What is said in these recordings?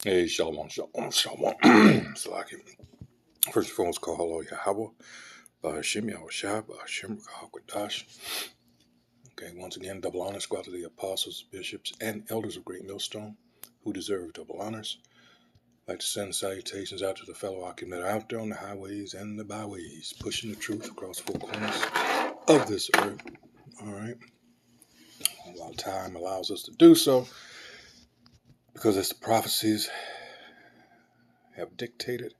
Hey, shalom, shalom, shalom. Salaki. First and foremost, call hello, Yahweh. Bahashim, Yahushua, Bahashim, Kahakwadash. Okay, once again, double honors go out to the apostles, bishops, and elders of Great Millstone who deserve double honors. I'd like to send salutations out to the fellow Akim that are out there on the highways and the byways, pushing the truth across four corners of this earth. All right. While time allows us to do so, because as the prophecies have dictated,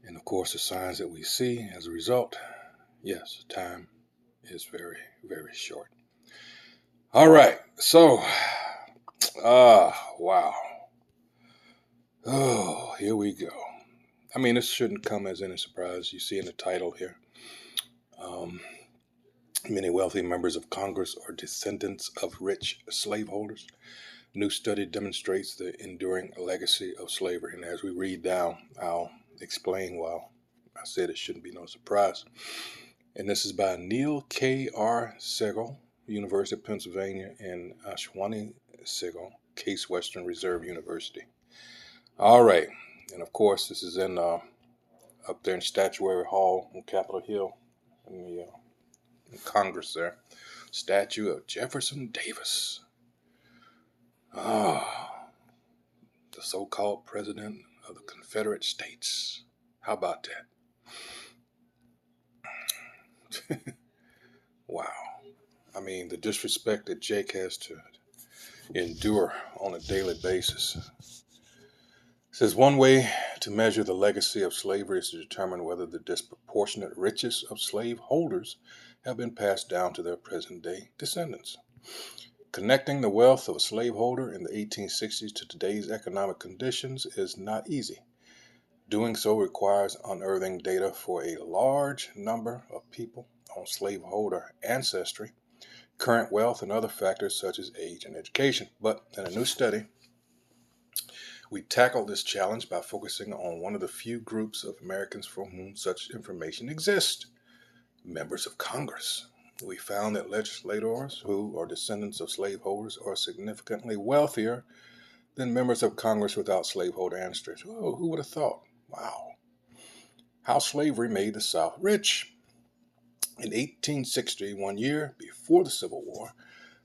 and of course the signs that we see as a result, yes, time is very, very short. All right, so, wow. Oh, here we go. I mean, this shouldn't come as any surprise. You see in the title here, many wealthy members of Congress are descendants of rich slaveholders. New study demonstrates the enduring legacy of slavery. And as we read down, I'll explain why I said it shouldn't be no surprise. And this is by Neil K.R. Segal, University of Pennsylvania, and Ashwani Segal, Case Western Reserve University. All right. And of course, this is in up there in Statuary Hall on Capitol Hill in Congress there. Statue of Jefferson Davis. The so-called president of the Confederate States. How about that? Wow. I mean, the disrespect that Jake has to endure on a daily basis. It says one way to measure the legacy of slavery is to determine whether the disproportionate riches of slave holders have been passed down to their present-day descendants. Connecting the wealth of a slaveholder in the 1860s to today's economic conditions is not easy. Doing so requires unearthing data for a large number of people on slaveholder ancestry, current wealth, and other factors such as age and education. But in a new study, we tackled this challenge by focusing on one of the few groups of Americans for whom such information exists, members of Congress. We found that legislators who are descendants of slaveholders are significantly wealthier than members of Congress without slaveholder ancestors. Oh, who would have thought? Wow. How slavery made the South rich. In 1860, 1 year before the Civil War,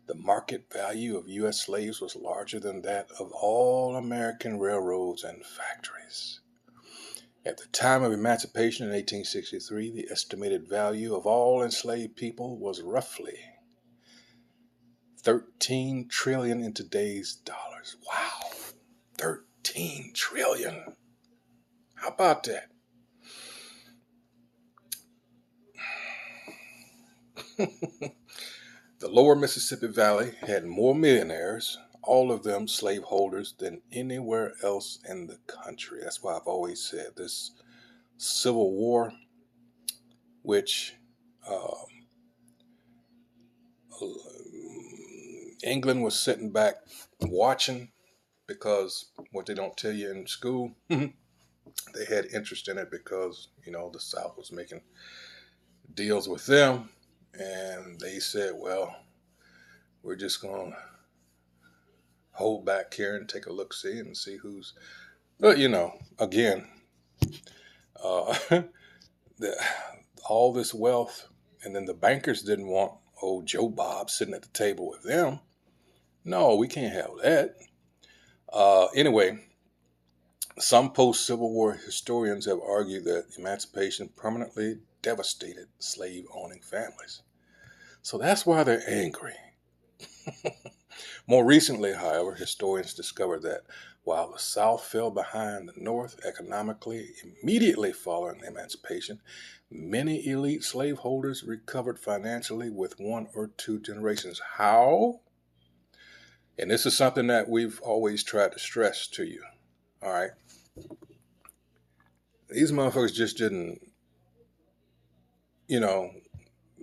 the market value of U.S. slaves was larger than that of all American railroads and factories. At the time of emancipation in 1863, the estimated value of all enslaved people was roughly 13 trillion in today's dollars. Wow, 13 trillion. How about that? The lower Mississippi Valley had more millionaires, all of them slaveholders, than anywhere else in the country. That's why I've always said this Civil War, which England was sitting back watching, because what they don't tell you in school, they had interest in it because, the South was making deals with them. And they said, well, we're just going to hold back here and take a look-see and see who's... But, again, all this wealth, and then the bankers didn't want old Joe Bob sitting at the table with them. No, we can't have that. Anyway, some post-Civil War historians have argued that emancipation permanently devastated slave-owning families. So that's why they're angry. More recently, however, historians discovered that while the South fell behind the North economically immediately following emancipation, many elite slaveholders recovered financially with 1 or 2 generations. How? And this is something that we've always tried to stress to you. All right. These motherfuckers just didn't,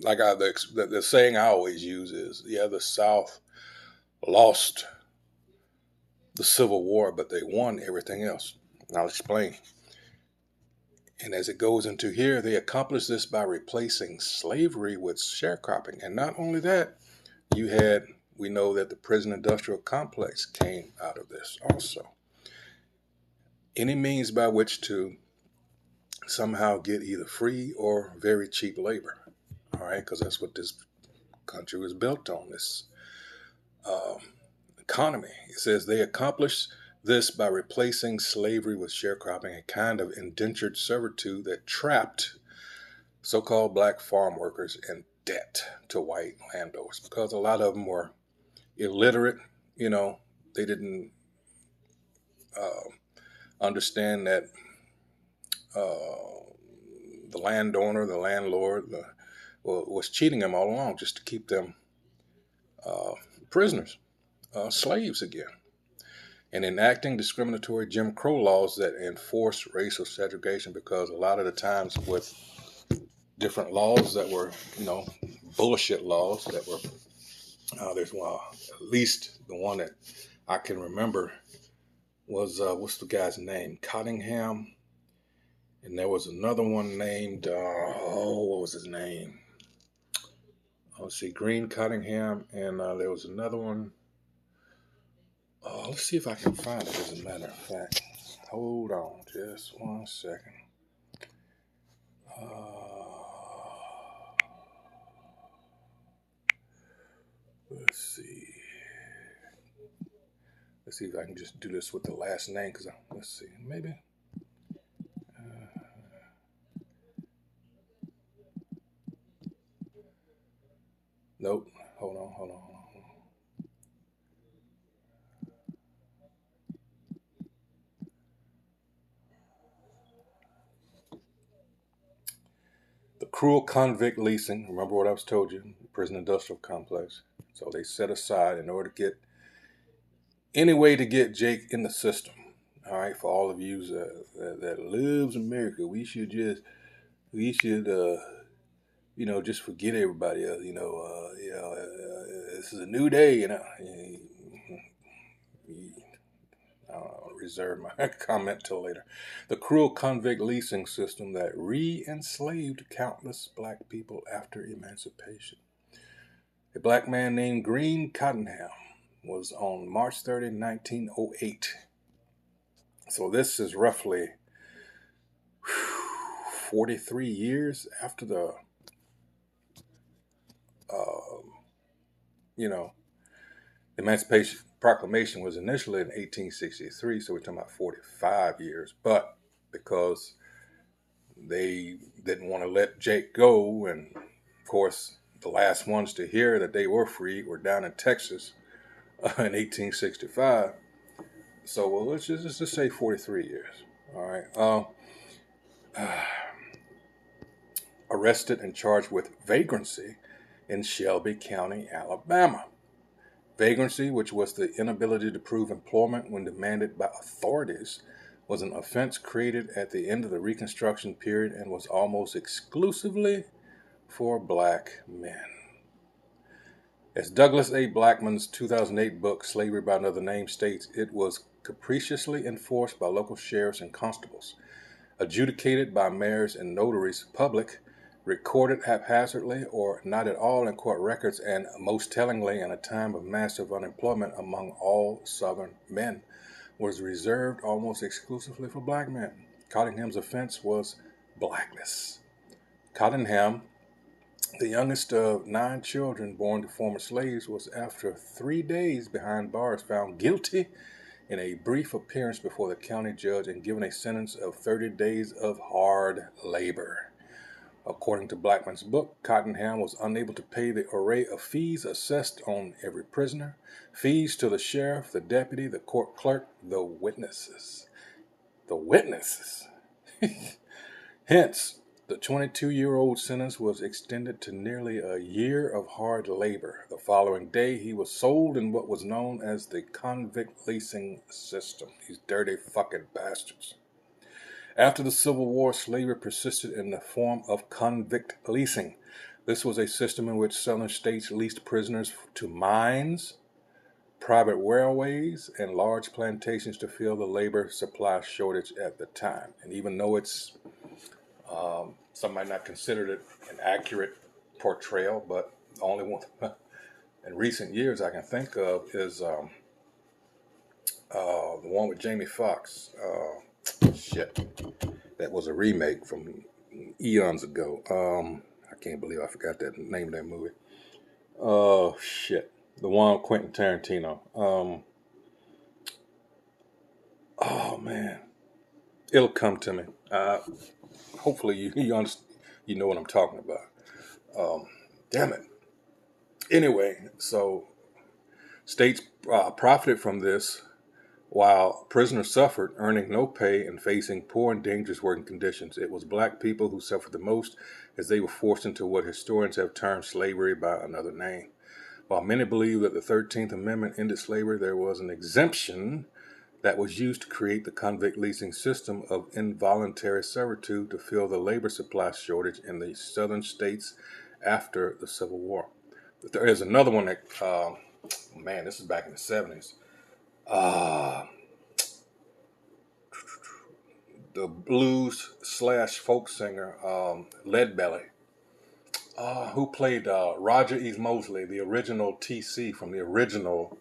like the saying I always use is, the South lost the Civil War, but they won everything else. And I'll explain. And as it goes into here, they accomplished this by replacing slavery with sharecropping. And not only that, we know that the prison industrial complex came out of this also. any means by which to somehow get either free or very cheap labor. All right, because that's what this country was built on, this um, economy. It says they accomplished this by replacing slavery with sharecropping, a kind of indentured servitude that trapped so called black farm workers in debt to white landowners because a lot of them were illiterate. You know, they didn't uh, understand that uh, the landowner, the landlord, was cheating them all along just to keep them uh, prisoners, slaves again, and enacting discriminatory Jim Crow laws that enforce racial segregation because a lot of the times with different laws that were, bullshit laws that were, there's one, at least the one that I can remember was, what's the guy's name? Cottingham. And there was another one named, what was his name? Let's see, Green Cottingham. And there was another one. Let's see if I can find it, as a matter of fact. Hold on just 1 second. Let's see. Let's see if I can just do this with the last name, because let's see, maybe. Nope. Hold on. The cruel convict leasing. Remember what I was told you? Prison industrial complex. So they set aside in order to get any way to get Jake in the system. All right, for all of you that loves America, we should just just forget everybody else. This is a new day. I'll reserve my comment till later. The cruel convict leasing system that re-enslaved countless black people after emancipation. A black man named Green Cottingham was on March 30, 1908. So this is roughly 43 years after the, Emancipation Proclamation was initially in 1863, so we're talking about 45 years. But because they didn't want to let Jake go, and of course, the last ones to hear that they were free were down in Texas in 1865. So, well, let's just say 43 years. All right. Arrested and charged with vagrancy in Shelby County, Alabama. Vagrancy, which was the inability to prove employment when demanded by authorities, was an offense created at the end of the Reconstruction period and was almost exclusively for black men. As Douglas A. Blackmon's 2008 book, Slavery by Another Name, states, it was capriciously enforced by local sheriffs and constables, adjudicated by mayors and notaries public, recorded haphazardly or not at all in court records, and most tellingly, in a time of massive unemployment among all Southern men, was reserved almost exclusively for black men. Cottingham's offense was blackness. Cottingham, the youngest of 9 children born to former slaves, was after 3 days behind bars found guilty in a brief appearance before the county judge and given a sentence of 30 days of hard labor. According to Blackmon's book, Cottingham was unable to pay the array of fees assessed on every prisoner, fees to the sheriff, the deputy, the court clerk, the witnesses. The witnesses! Hence, the 22-year-old sentence was extended to nearly a year of hard labor. The following day, he was sold in what was known as the convict leasing system. These dirty fucking bastards. After the Civil War, slavery persisted in the form of convict leasing. This was a system in which Southern states leased prisoners to mines, private railways, and large plantations to fill the labor supply shortage at the time. And even though it's, some might not consider it an accurate portrayal, but the only one in recent years I can think of is the one with Jamie Foxx. shit. That was a remake from eons ago. I can't believe I forgot that name of that movie. Oh shit, the one with Quentin Tarantino. Oh man, it'll come to me. Hopefully you know what I'm talking about. Damn it. Anyway, so states profited from this while prisoners suffered, earning no pay and facing poor and dangerous working conditions. It was black people who suffered the most as they were forced into what historians have termed slavery by another name. While many believe that the 13th Amendment ended slavery, there was an exemption that was used to create the convict leasing system of involuntary servitude to fill the labor supply shortage in the southern states after the Civil War. But there is another one that, man, this is back in the 70s. The blues / folk singer Leadbelly, who played Roger E. Mosley, the original TC from the original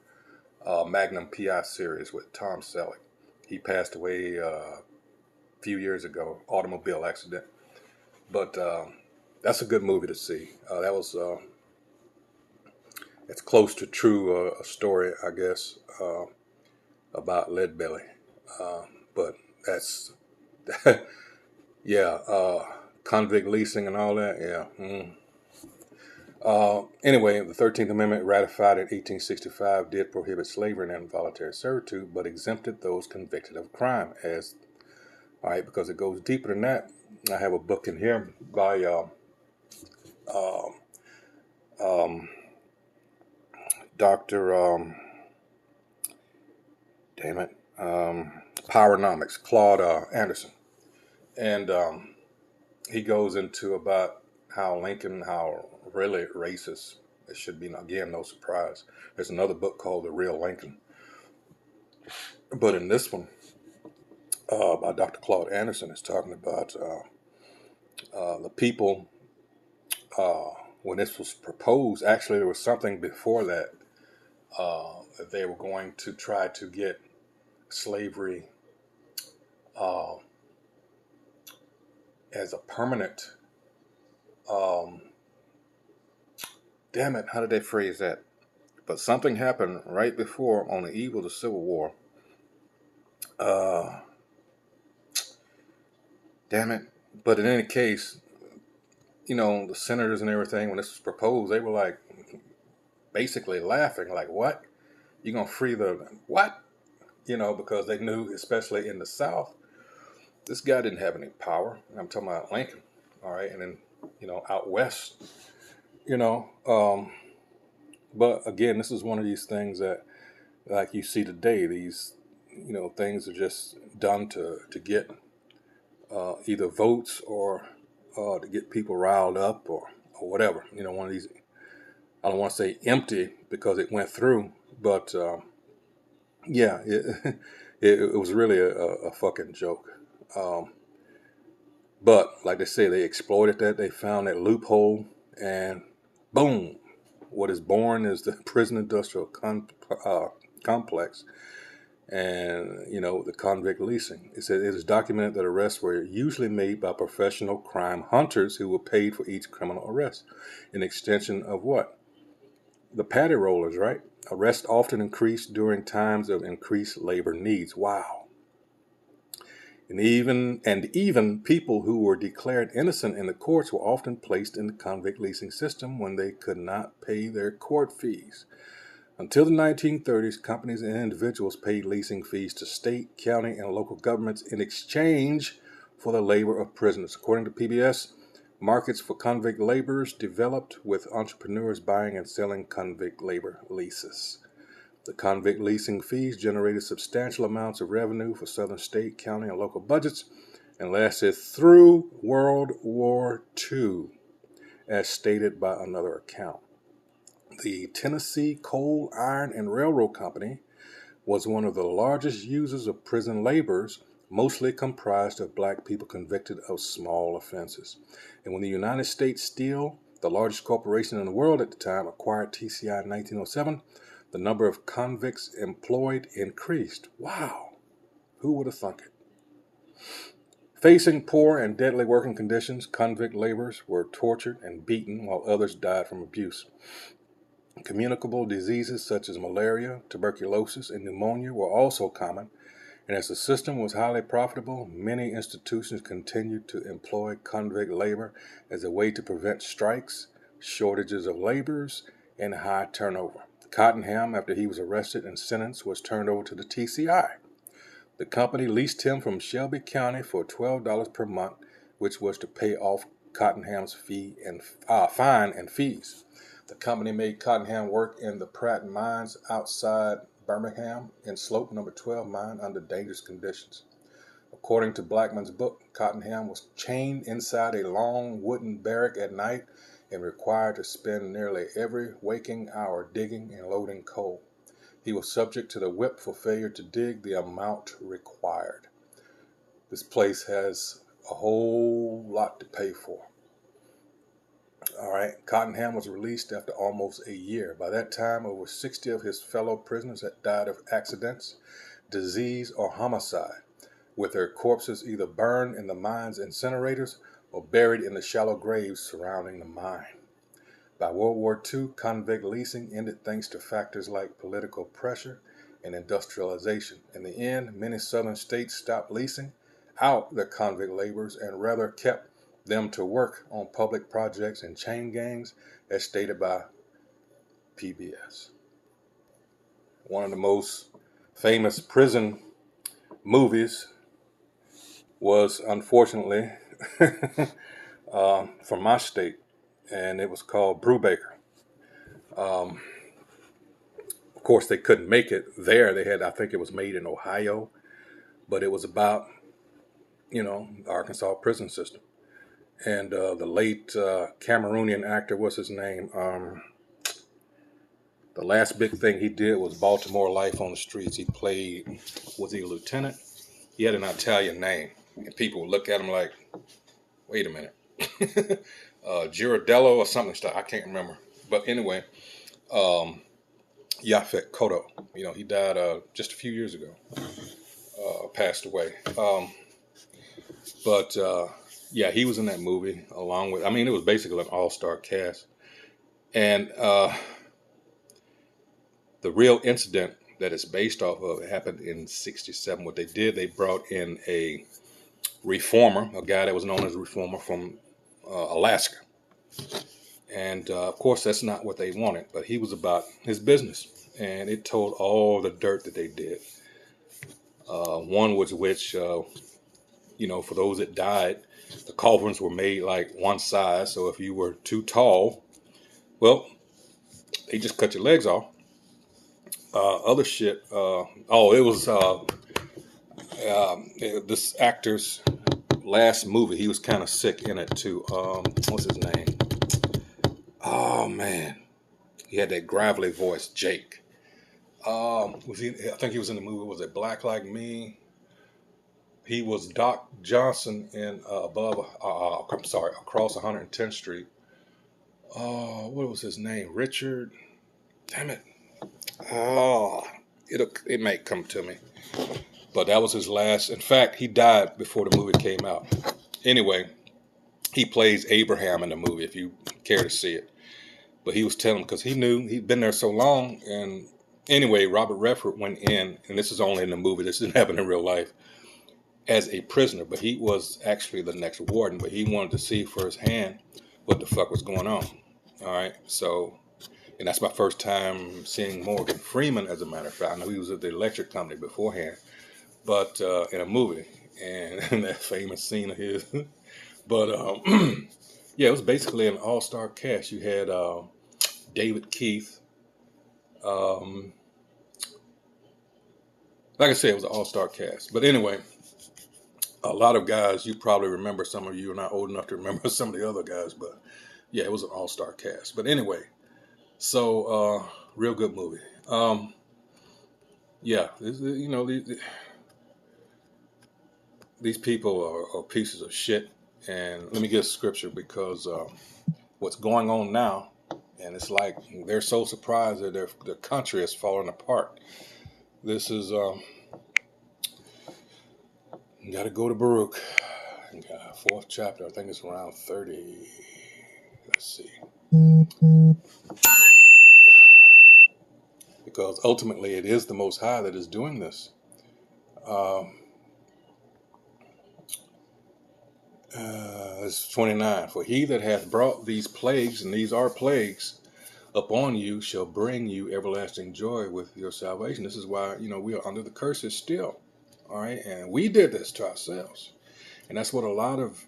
Magnum PI series with Tom Selleck. He passed away a few years ago, automobile accident. But that's a good movie to see. That was it's close to true a story, I guess, about Leadbelly. But that's yeah, convict leasing and all that. Yeah. Anyway, the 13th Amendment, ratified in 1865, did prohibit slavery and involuntary servitude, but exempted those convicted of crime. All right, because it goes deeper than that. I have a book in here by Dr. Powernomics, Claude Anderson. And he goes into about how Lincoln, how really racist it should be. Again, no surprise. There's another book called The Real Lincoln. But in this one, by Dr. Claude Anderson, is talking about the people, when this was proposed, actually there was something before that, that they were going to try to get slavery as a permanent, damn it, how did they phrase that? But something happened right before, on the eve of the Civil War. Damn it. But in any case, the senators and everything, when this was proposed, they were like basically laughing, like, what? You're going to free the, what? Because they knew, especially in the South, this guy didn't have any power. I'm talking about Lincoln, all right? And then, out west, but again, this is one of these things that, like you see today, these, things are just done to get either votes or to get people riled up or whatever. One of these, I don't want to say empty because it went through, but yeah, it was really a fucking joke. But like they say, they exploited that. They found that loophole, and boom, what is born is the prison industrial complex, and the convict leasing. It said it is documented that arrests were usually made by professional crime hunters who were paid for each criminal arrest. An extension of what? The patty rollers, right? Arrests often increased during times of increased labor needs. Wow. And even people who were declared innocent in the courts were often placed in the convict leasing system when they could not pay their court fees. Until the 1930s, companies and individuals paid leasing fees to state, county, and local governments in exchange for the labor of prisoners. According to PBS, markets for convict laborers developed with entrepreneurs buying and selling convict labor leases. The convict leasing fees generated substantial amounts of revenue for southern state, county, and local budgets and lasted through World War II, as stated by another account. The Tennessee Coal, Iron, and Railroad Company was one of the largest users of prison laborers, mostly comprised of black people convicted of small offenses. And when the United States Steel, the largest corporation in the world at the time, acquired TCI in 1907, the number of convicts employed increased. Wow. Who would have thunk it? Facing poor and deadly working conditions, convict laborers were tortured and beaten while others died from abuse. Communicable diseases such as malaria, tuberculosis, and pneumonia were also common, and as the system was highly profitable, many institutions continued to employ convict labor as a way to prevent strikes, shortages of laborers, and high turnover. Cottenham, after he was arrested and sentenced, was turned over to the TCI. The company leased him from Shelby County for $12 per month, which was to pay off Cottenham's fine and fees. The company made Cottenham work in the Pratt mines outside Birmingham in Slope Number 12 mine under dangerous conditions. According to Blackman's book, Cottenham was chained inside a long wooden barrack at night and required to spend nearly every waking hour digging and loading coal. He was subject to the whip for failure to dig the amount required. This place has a whole lot to pay for. All right, Cottenham was released after almost a year. By that time, over 60 of his fellow prisoners had died of accidents, disease, or homicide, with their corpses either burned in the mine's incinerators or buried in the shallow graves surrounding the mine. By World War II, convict leasing ended thanks to factors like political pressure and industrialization. In the end, many southern states stopped leasing out their convict laborers and rather kept them to work on public projects and chain gangs, as stated by PBS. One of the most famous prison movies was, unfortunately, from my state, and it was called Brubaker. Of course, they couldn't make it there. I think it was made in Ohio, but it was about, the Arkansas prison system. And the late Cameroonian actor, what's his name? The last big thing he did was Baltimore Life on the Streets. He played, was he a lieutenant? He had an Italian name. And people would look at him like, wait a minute. Girardello or something. I can't remember. But anyway, Yaphet Kotto. He died just a few years ago. Passed away. Yeah, he was in that movie along with, it was basically an all-star cast. And the real incident that it's based off of happened in 1967. What they did, they brought in a reformer, a guy that was known as a reformer from Alaska. And of course, that's not what they wanted, but he was about his business. And it told all the dirt that they did. One was which, for those that died, the coffins were made like one size. So if you were too tall, well, they just cut your legs off. Other shit. It was this actor's last movie. He was kind of sick in it too. What's his name? Oh man, he had that gravelly voice, Jake. Was he? I think he was in the movie. Was it Black Like Me? He was Doc Johnson in Across 110th Street. What was his name? Richard. Damn it. It might come to me. But that was his last. In fact, he died before the movie came out. Anyway, he plays Abraham in the movie, if you care to see it. But he was telling, because he knew he'd been there so long. And anyway, Robert Redford went in, and this is only in the movie, this didn't happen in real life, as a prisoner. But he was actually the next warden, but he wanted to see firsthand what the fuck was going on. All right, so, and that's my first time seeing Morgan Freeman, as a matter of fact. I know he was at the electric company beforehand, but in a movie, and that famous scene of his. But yeah, it was basically an all-star cast. You had David Keith. Like I said, it was an all-star cast. But anyway, a lot of guys, you probably remember. Some of you are not old enough to remember some of the other guys, but yeah, it was an all-star cast. But anyway, so real good movie. Yeah, these people are pieces of shit. And let me get a scripture, because what's going on now, and it's like they're so surprised that their country is falling apart. This is Got to go to Baruch. Fourth chapter. I think it's around 30. Let's see. Because ultimately it is the Most High that is doing this. It's 29. For he that hath brought these plagues, and these are plagues, upon you shall bring you everlasting joy with your salvation. This is why, we are under the curses still. All right. And we did this to ourselves. And that's what a lot of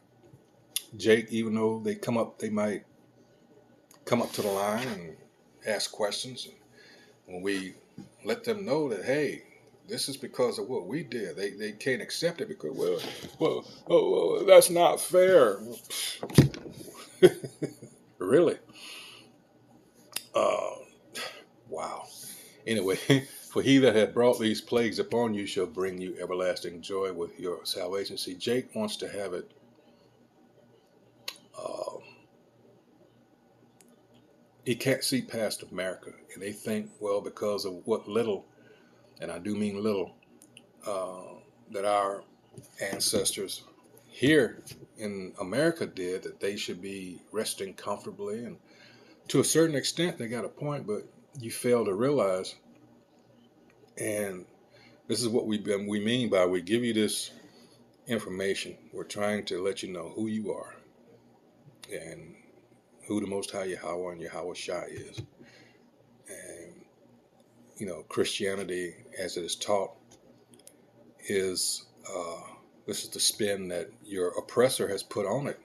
Jake, even though they might come up to the line and ask questions. And when we let them know that, hey, this is because of what we did, they can't accept it because, well, that's not fair. Really? Wow. Anyway, for he that hath brought these plagues upon you shall bring you everlasting joy with your salvation. See, Jake wants to have it he can't see past America. And they think, well, because of what little, and I do mean little, that our ancestors here in America did, that they should be resting comfortably. And to a certain extent, they got a point, but you fail to realize, and this is what we mean by we give you this information. We're trying to let you know who you are and who the Most High Yahweh and Yahweh Shai is. And, Christianity, as it is taught, is this is the spin that your oppressor has put on it.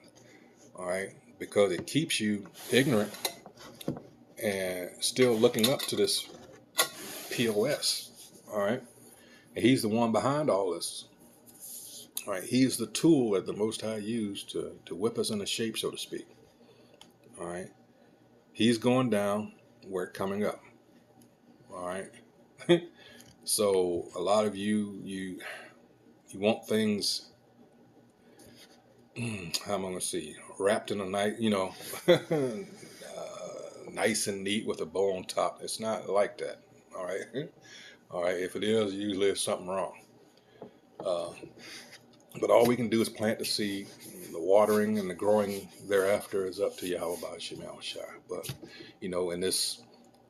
All right, because it keeps you ignorant and still looking up to this POS. All right, and he's the one behind all this. All right, he's the tool that the Most High used to whip us into shape, so to speak. All right, he's going down, we're coming up. All right, so a lot of you want things. How am I going to see? Wrapped in a nice, nice and neat with a bow on top. It's not like that. All right. All right. If it is, usually it's something wrong. But all we can do is plant the seed. The watering and the growing thereafter is up to Yahweh B'Shem Shai. But, in this,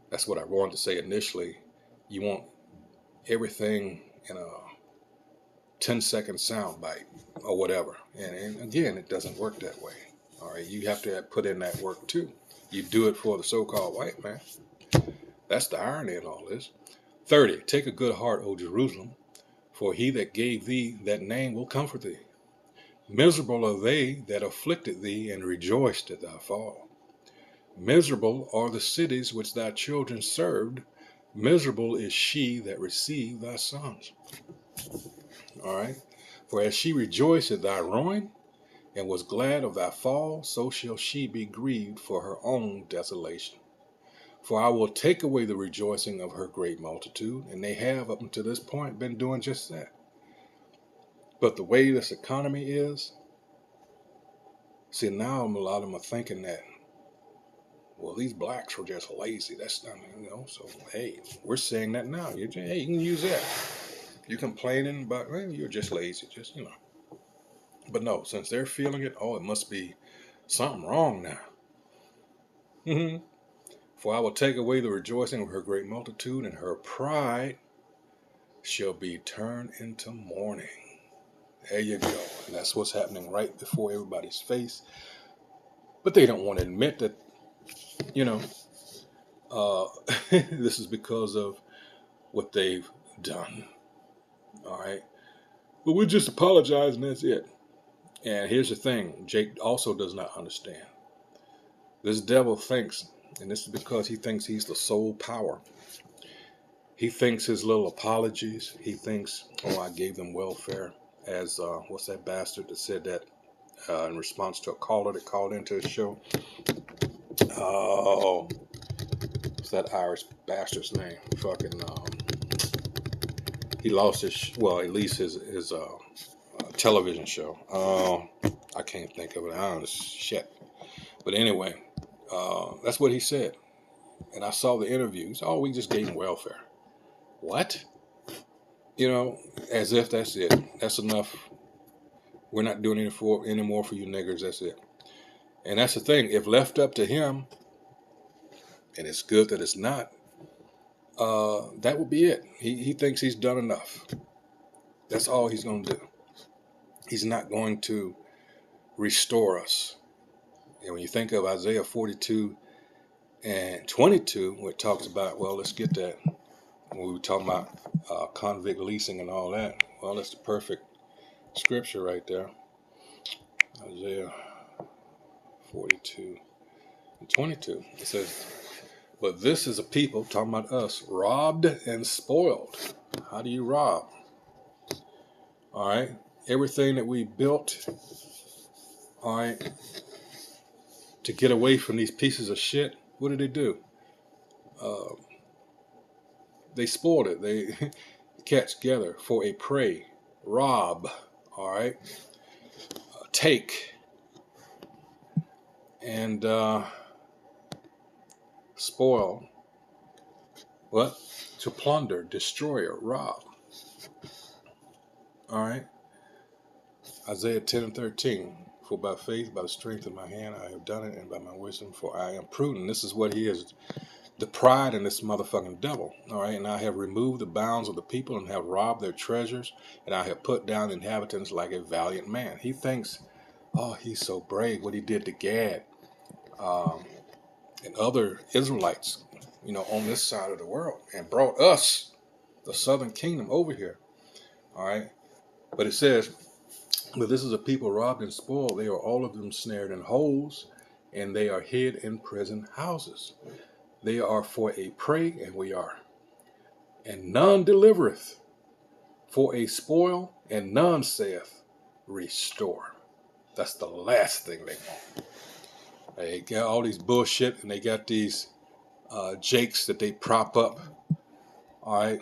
that's what I wanted to say initially. You want everything in a 10-second sound bite or whatever. And again, it doesn't work that way. All right. You have to put in that work too. You do it for the so-called white man. That's the irony in all this. 30. Take a good heart, O Jerusalem, for he that gave thee that name will comfort thee. Miserable are they that afflicted thee and rejoiced at thy fall. Miserable are the cities which thy children served. Miserable is she that received thy sons. All right. For as she rejoiced at thy ruin and was glad of thy fall, so shall she be grieved for her own desolation. For I will take away the rejoicing of her great multitude, and they have up until this point been doing just that. But the way this economy is, see, now a lot of them are thinking that, well, these blacks were just lazy. That's not, so, hey, we're saying that now. Hey, you can use that. You're complaining about, well, you're just lazy, But no, since they're feeling it, it must be something wrong now. Mm-hmm. For I will take away the rejoicing of her great multitude, and her pride shall be turned into mourning. There you go. And that's what's happening right before everybody's face. But they don't want to admit that, this is because of what they've done. All right. But we just apologize and that's it. And here's the thing. Jake also does not understand. This devil thinks, and this is because he thinks he's the sole power. He thinks his little apologies. He thinks, I gave them welfare. As, what's that bastard that said that in response to a caller that called into his show? Oh, what's that Irish bastard's name? He lost at least his television show. I can't think of it. Shit. But anyway, that's what he said. And I saw the interviews. We just gave him welfare. What? As if that's it. That's enough We're not doing any more for you niggers. That's it. And that's the thing. If left up to him, and it's good that it's not, that would be it. He thinks he's done enough. That's all he's going to do. He's not going to restore us. And when you think of Isaiah 42 and 22, where it talks about, well, let's get that. When we were talking about convict leasing and all that, well, that's the perfect scripture right there. Isaiah 42 and 22. It says, but this is a people, talking about us, robbed and spoiled. How do you rob? All right. Everything that we built, all right, to get away from these pieces of shit, what did they do? They spoiled it. They catch together for a prey. Rob, all right. Take. And spoil. What? To plunder, destroy, or rob. All right. Isaiah 10 and 13. For by faith, by the strength of my hand, I have done it, and by my wisdom, for I am prudent. This is what he is. The pride in this motherfucking devil. All right. And I have removed the bounds of the people and have robbed their treasures, and I have put down the inhabitants like a valiant man. He thinks, oh, he's so brave. What he did to Gad and other Israelites, on this side of the world, and brought us, the southern kingdom, over here. All right. But it says, but this is a people robbed and spoiled. They are all of them snared in holes, and they are hid in prison houses. They are for a prey, and we are. And none delivereth, for a spoil, and none saith, restore. That's the last thing they want. They got all these bullshit, and they got these jakes that they prop up, all right,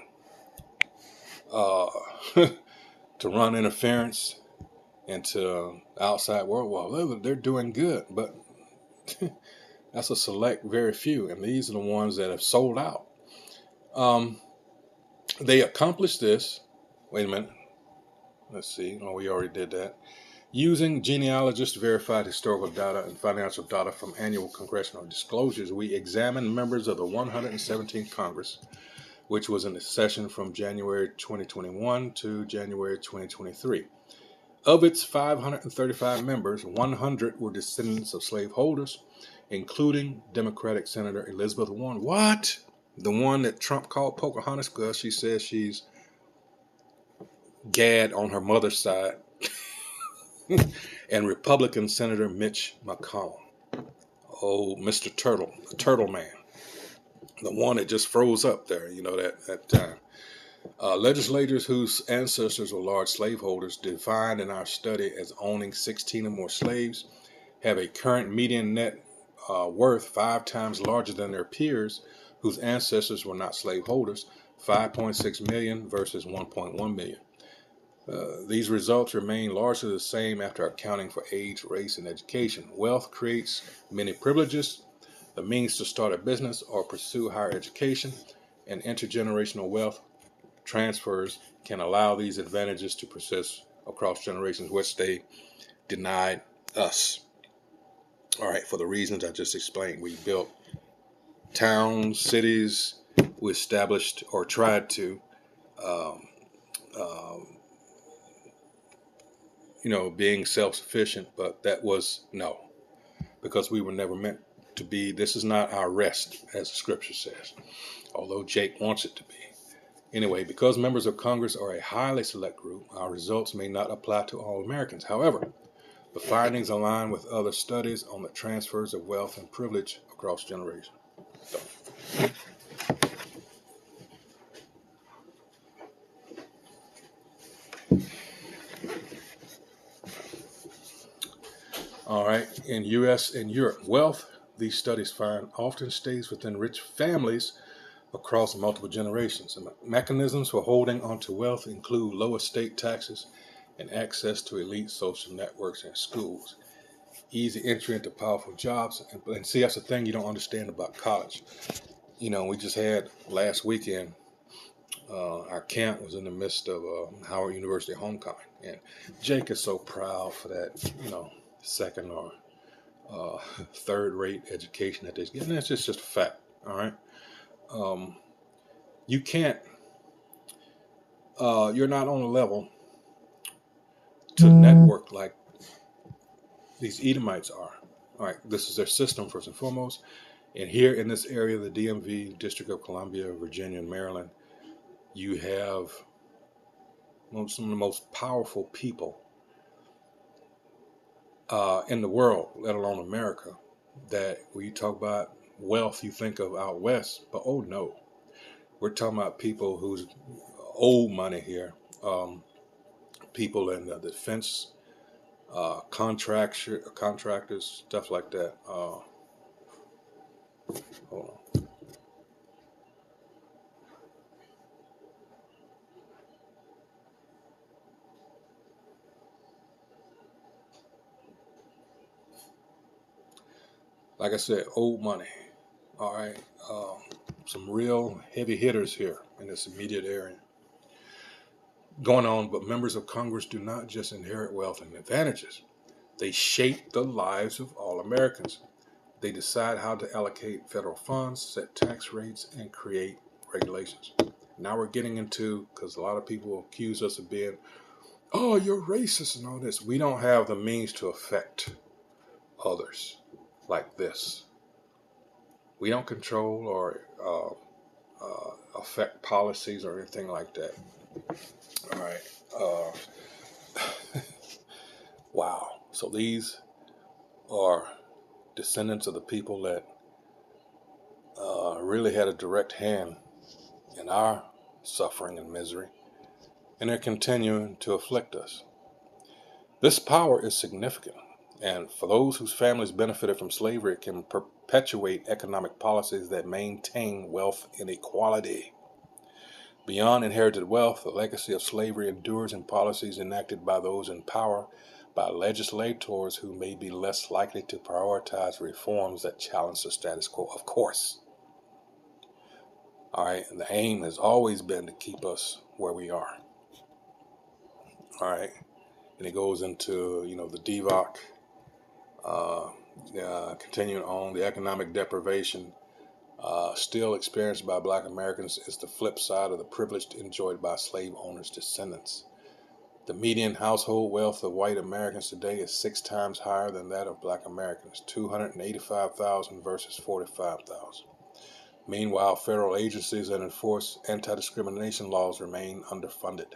to run interference into outside world. Well, they're doing good, but that's a select very few, and these are the ones that have sold out. They accomplished this. Wait a minute. Let's see. Oh, we already did that. Using genealogists' verified historical data and financial data from annual congressional disclosures, we examined members of the 117th Congress, which was in session from January 2021 to January 2023. Of its 535 members, 100 were descendants of slaveholders, including Democratic Senator Elizabeth Warren. What? The one that Trump called Pocahontas because she says she's Gad on her mother's side. And Republican Senator Mitch McConnell. Oh, Mr. Turtle, the Turtle Man. The one that just froze up there, that time. Legislators whose ancestors were large slaveholders, defined in our study as owning 16 or more slaves, have a current median net worth 5 times larger than their peers whose ancestors were not slaveholders, 5.6 million versus 1.1 million. These results remain largely the same after accounting for age, race, and education. Wealth creates many privileges, the means to start a business or pursue higher education, and intergenerational wealth transfers can allow these advantages to persist across generations, which they denied us. All right, for the reasons I just explained. We built towns, cities, we established or tried to being self-sufficient, but that was no, because we were never meant to be. This is not our rest, as the scripture says, although Jake wants it to be. Anyway, because members of Congress are a highly select group, our results may not apply to all Americans. However, the findings align with other studies on the transfers of wealth and privilege across generations. So. All right, in U.S. and Europe, wealth, these studies find, often stays within rich families across multiple generations. And mechanisms for holding onto wealth include low estate taxes and access to elite social networks and schools, easy entry into powerful jobs. And see, that's the thing you don't understand about college. We just had last weekend Our camp was in the midst of Howard University homecoming, and Jake is so proud for that, second or third-rate education that they're getting. That's just a fact. All right, you can't. You're not on a level to network like these Edomites are. All right, this is their system first and foremost. And here in this area, the DMV, District of Columbia, Virginia, and Maryland, you have some of the most powerful people in the world, let alone America, that when you talk about wealth, you think of out west. But oh no, we're talking about people who's old money here, people in the defense, contractors, stuff like that. Hold on. Like I said, old money. All right. Some real heavy hitters here in this immediate area going on, but members of Congress do not just inherit wealth and advantages. They shape the lives of all Americans. They decide how to allocate federal funds, set tax rates, and create regulations. Now we're getting into, because a lot of people accuse us of being, oh, you're racist and all this. We don't have the means to affect others like this. We don't control or affect policies or anything like that. All right. Wow. So these are descendants of the people that really had a direct hand in our suffering and misery, and they're continuing to afflict us. This power is significant, and for those whose families benefited from slavery, it can perpetuate economic policies that maintain wealth inequality. Beyond inherited wealth, the legacy of slavery endures in policies enacted by those in power, by legislators who may be less likely to prioritize reforms that challenge the status quo, of course. All right, and the aim has always been to keep us where we are. All right, and it goes into, the DVOC, continuing on, the economic deprivation still experienced by Black Americans is the flip side of the privilege enjoyed by slave owners' descendants. The median household wealth of white Americans today is 6 times higher than that of Black Americans, $285,000 versus $45,000. Meanwhile, federal agencies that enforce anti-discrimination laws remain underfunded.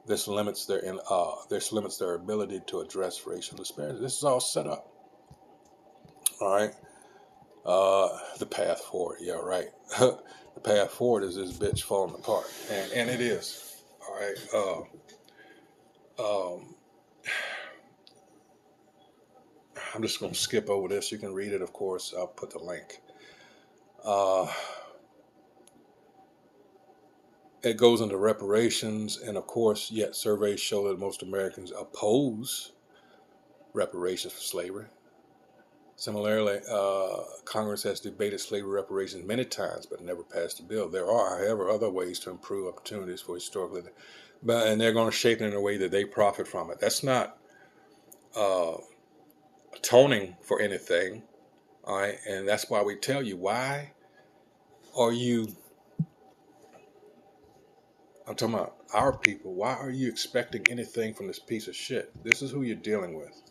This limits their ability to address racial disparities. This is all set up. All right. The path forward. Yeah, right. The path forward is this bitch falling apart, and it is. All right. I'm just going to skip over this. You can read it, of course. I'll put the link. It goes into reparations, and of course, yet surveys show that most Americans oppose reparations for slavery. Similarly, Congress has debated slavery reparations many times, but never passed a bill. There are, however, other ways to improve opportunities for historically, and they're going to shape it in a way that they profit from it. That's not atoning for anything, all right? And that's why we tell you, why are you, I'm talking about our people, why are you expecting anything from this piece of shit? This is who you're dealing with.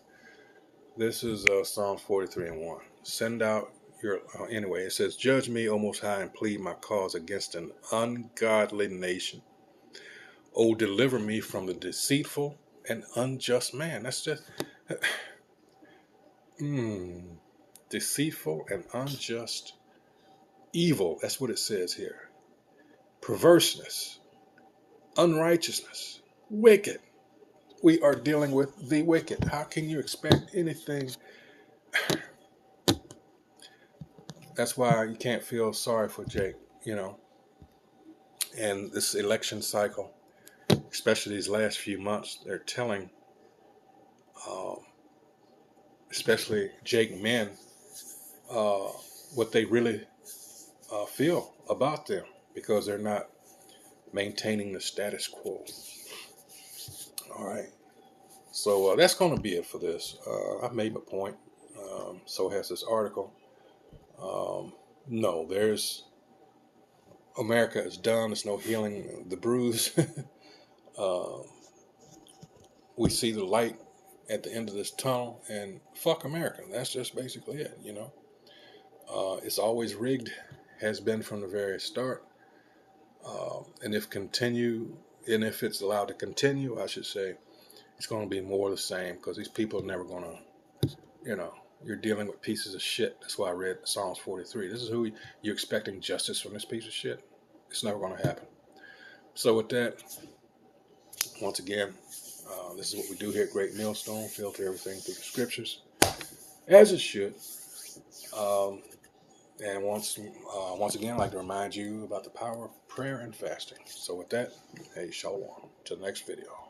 This is Psalm 43:1. Send out your, anyway, it says, judge me, O Most High, and plead my cause against an ungodly nation. Oh, deliver me from the deceitful and unjust man. That's just, deceitful and unjust evil. That's what it says here. Perverseness, unrighteousness, wicked. We are dealing with the wicked. How can you expect anything? That's why you can't feel sorry for Jake, And this election cycle, especially these last few months, they're telling, especially Jake men, what they really feel about them, because they're not maintaining the status quo. All right. So that's going to be it for this. I've made my point. So has this article. No, America is done. There's no healing the bruise. uh, we see the light at the end of this tunnel, and fuck America. That's just basically it, you know. It's always rigged, has been from the very start. And if it's allowed to continue, I should say, it's going to be more of the same, because these people are never going to, you're dealing with pieces of shit. That's why I read Psalms 43. This is who you're expecting justice from, this piece of shit. It's never going to happen. So with that, once again, this is what we do here at Great Millstone, filter everything through the scriptures, as it should. And once again, I'd like to remind you about the power of prayer and fasting. So with that, hey, shalom. To the next video.